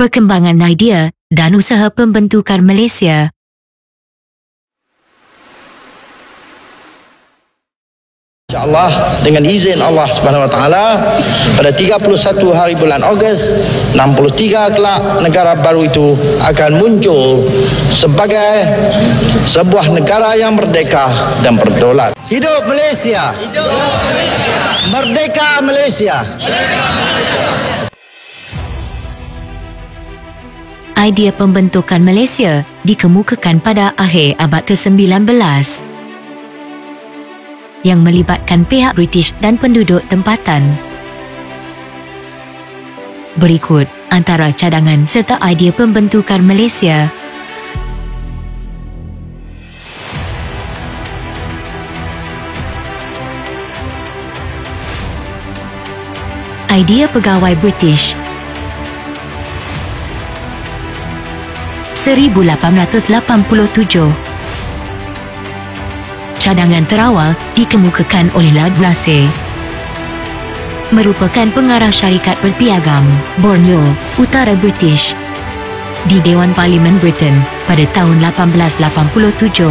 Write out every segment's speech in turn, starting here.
perkembangan idea dan usaha pembentukan Malaysia. InsyaAllah dengan izin Allah Subhanahu Wa Taala pada 31 hari bulan Ogos 63 kelak negara baru itu akan muncul sebagai sebuah negara yang merdeka dan berdaulat. Hidup Malaysia. Hidup Malaysia. Merdeka Malaysia. Idea pembentukan Malaysia dikemukakan pada akhir abad ke-19 yang melibatkan pihak British dan penduduk tempatan. Berikut antara cadangan serta idea pembentukan Malaysia. Idea pegawai British 1887. Cadangan terawal dikemukakan oleh Lord Brassey. Merupakan pengarah syarikat berpiagam Borneo, Utara British di Dewan Parlimen Britain pada tahun 1887.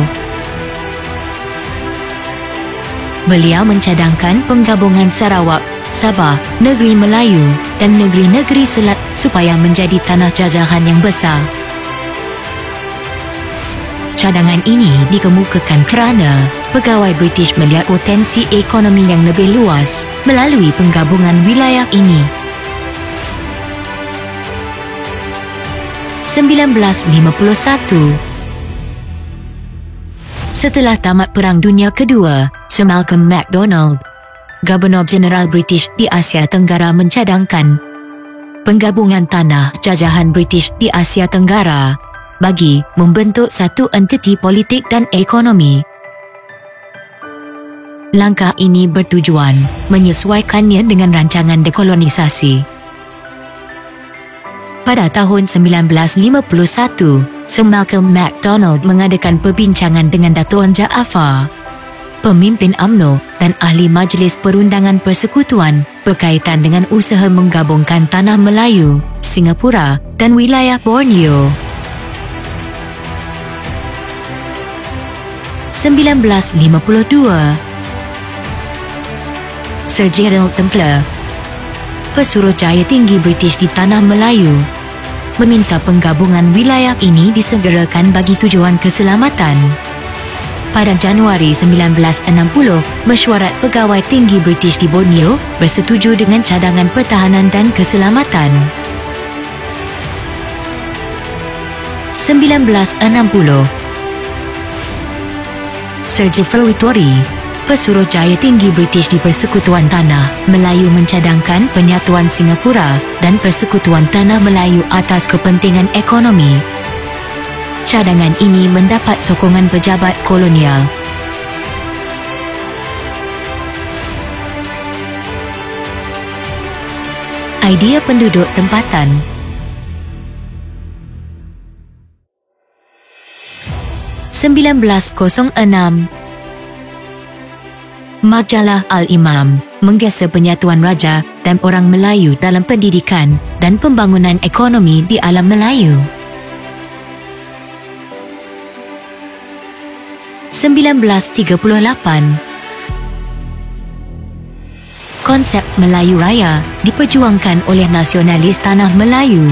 Beliau mencadangkan penggabungan Sarawak, Sabah, Negeri Melayu dan negeri-negeri Selat supaya menjadi tanah jajahan yang besar. Cadangan ini dikemukakan kerana pegawai British melihat potensi ekonomi yang lebih luas melalui penggabungan wilayah ini. 1951. Setelah tamat Perang Dunia Kedua, Sir Malcolm MacDonald, Gubernur Jeneral British di Asia Tenggara mencadangkan penggabungan tanah jajahan British di Asia Tenggara bagi membentuk satu entiti politik dan ekonomi. Langkah ini bertujuan menyesuaikannya dengan rancangan dekolonisasi. Pada tahun 1951, Sir Malcolm MacDonald mengadakan perbincangan dengan Dato' Jaafar, pemimpin UMNO dan ahli Majlis Perundangan Persekutuan berkaitan dengan usaha menggabungkan Tanah Melayu, Singapura dan wilayah Borneo. 1952. Sir Gerald Templer, Pesuruhjaya Tinggi British di Tanah Melayu, meminta penggabungan wilayah ini disegerakan bagi tujuan keselamatan. Pada Januari 1960, Mesyuarat Pegawai Tinggi British di Borneo bersetuju dengan cadangan pertahanan dan keselamatan. 1960. Sir Geoffrey Tory, Pesuruhjaya Tinggi British di Persekutuan Tanah Melayu mencadangkan penyatuan Singapura dan Persekutuan Tanah Melayu atas kepentingan ekonomi. Cadangan ini mendapat sokongan pejabat kolonial. Idea penduduk tempatan 1906. Majalah Al-Imam menggeser penyatuan raja dan orang Melayu dalam pendidikan dan pembangunan ekonomi di alam Melayu. 1938. Konsep Melayu Raya diperjuangkan oleh nasionalis Tanah Melayu.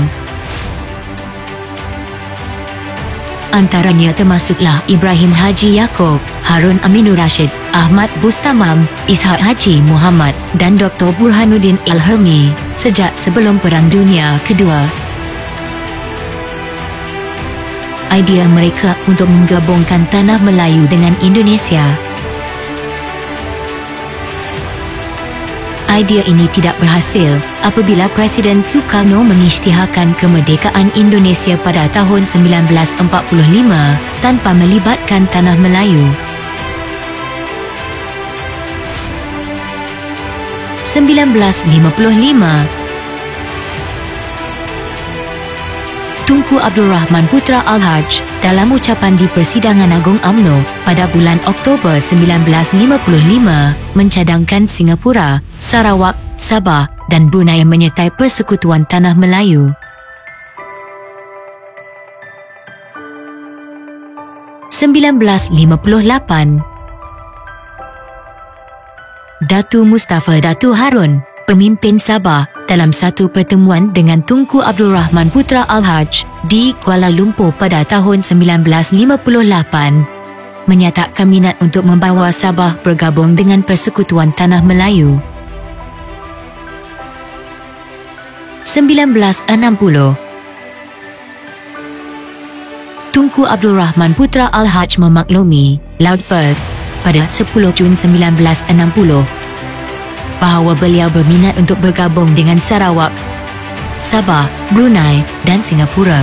Antaranya termasuklah Ibrahim Haji Yaakob, Harun Aminur Rashid, Ahmad Bustamam, Ishak Haji Muhammad dan Dr. Burhanuddin Al-Helmi sejak sebelum Perang Dunia Kedua. Idea mereka untuk menggabungkan Tanah Melayu dengan Indonesia. Idea ini tidak berhasil apabila Presiden Sukarno mengisytiharkan kemerdekaan Indonesia pada tahun 1945 tanpa melibatkan Tanah Melayu. 1955. Tunku Abdul Rahman Putra Al-Haj dalam ucapan di Persidangan Agung UMNO pada bulan Oktober 1955 mencadangkan Singapura, Sarawak, Sabah dan Brunei menyertai Persekutuan Tanah Melayu. 1958. Datu Mustafa Datu Harun, pemimpin Sabah, dalam satu pertemuan dengan Tunku Abdul Rahman Putra Al-Haj di Kuala Lumpur pada tahun 1958, menyatakan minat untuk membawa Sabah bergabung dengan Persekutuan Tanah Melayu. 1960. Tunku Abdul Rahman Putra Al-Haj memaklumi Laut Perth pada 10 Jun 1960 bahawa beliau berminat untuk bergabung dengan Sarawak, Sabah, Brunei dan Singapura.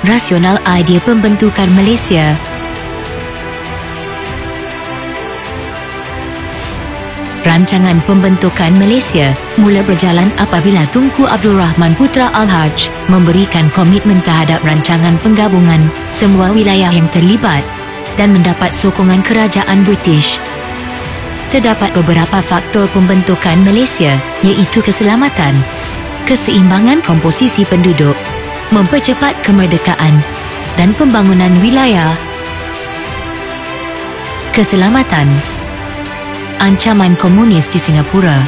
Rasional idea pembentukan Malaysia. Rancangan pembentukan Malaysia mula berjalan apabila Tunku Abdul Rahman Putra Al-Haj memberikan komitmen terhadap rancangan penggabungan semua wilayah yang terlibat dan mendapat sokongan kerajaan British. Terdapat beberapa faktor pembentukan Malaysia, iaitu keselamatan, keseimbangan komposisi penduduk, mempercepat kemerdekaan dan pembangunan wilayah. Keselamatan. Ancaman komunis di Singapura.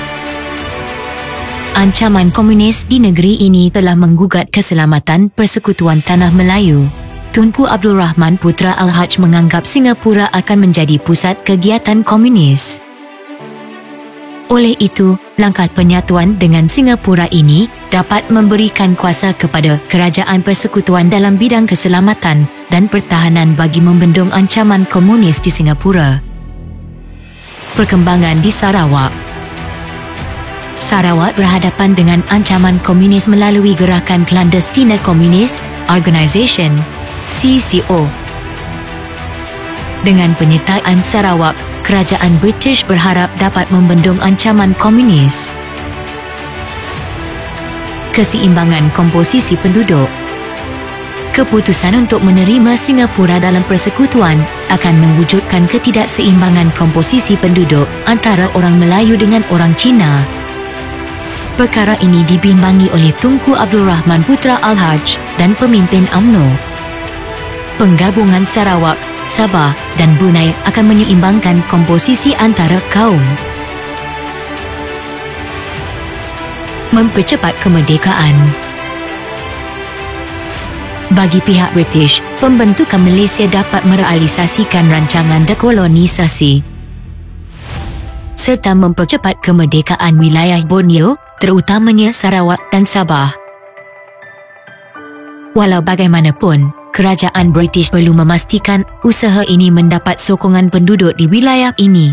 Ancaman komunis di negeri ini telah menggugat keselamatan Persekutuan Tanah Melayu. Tunku Abdul Rahman Putra Al-Haj menganggap Singapura akan menjadi pusat kegiatan komunis. Oleh itu, langkah penyatuan dengan Singapura ini dapat memberikan kuasa kepada kerajaan persekutuan dalam bidang keselamatan dan pertahanan bagi membendung ancaman komunis di Singapura. Perkembangan di Sarawak. Sarawak berhadapan dengan ancaman komunis melalui Gerakan Clandestine Komunis Organisation (CCO). Dengan penyertaan Sarawak, kerajaan British berharap dapat membendung ancaman komunis. Keseimbangan komposisi penduduk. Keputusan untuk menerima Singapura dalam persekutuan akan mewujudkan ketidakseimbangan komposisi penduduk antara orang Melayu dengan orang Cina. Perkara ini dibimbangi oleh Tunku Abdul Rahman Putra Al-Haj dan pemimpin UMNO. Penggabungan Sarawak, Sabah dan Brunei akan menyeimbangkan komposisi antara kaum. Mempercepat kemerdekaan. Bagi pihak British, pembentukan Malaysia dapat merealisasikan rancangan dekolonisasi serta mempercepat kemerdekaan wilayah Borneo, terutamanya Sarawak dan Sabah. Walau bagaimanapun, kerajaan British perlu memastikan usaha ini mendapat sokongan penduduk di wilayah ini.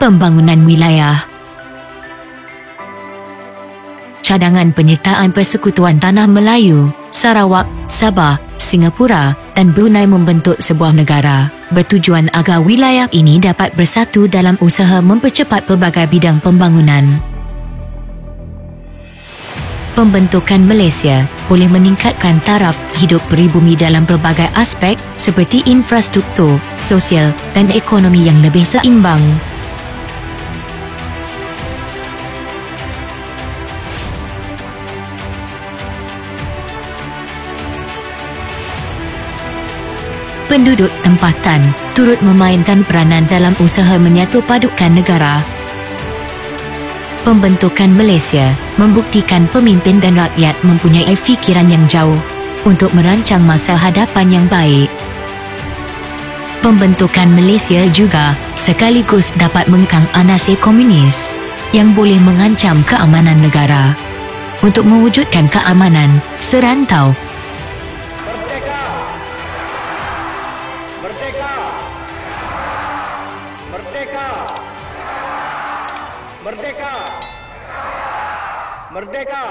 Pembangunan wilayah. Cadangan penyertaan Persekutuan Tanah Melayu, Sarawak, Sabah, Singapura dan Brunei membentuk sebuah negara, bertujuan agar wilayah ini dapat bersatu dalam usaha mempercepat pelbagai bidang pembangunan. Pembentukan Malaysia boleh meningkatkan taraf hidup peribumi dalam pelbagai aspek seperti infrastruktur, sosial dan ekonomi yang lebih seimbang. Penduduk tempatan turut memainkan peranan dalam usaha menyatu padukan negara. Pembentukan Malaysia membuktikan pemimpin dan rakyat mempunyai fikiran yang jauh untuk merancang masa hadapan yang baik. Pembentukan Malaysia juga sekaligus dapat mengekang anasir komunis yang boleh mengancam keamanan negara. Untuk mewujudkan keamanan serantau. Merdeka!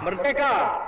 Merdeka!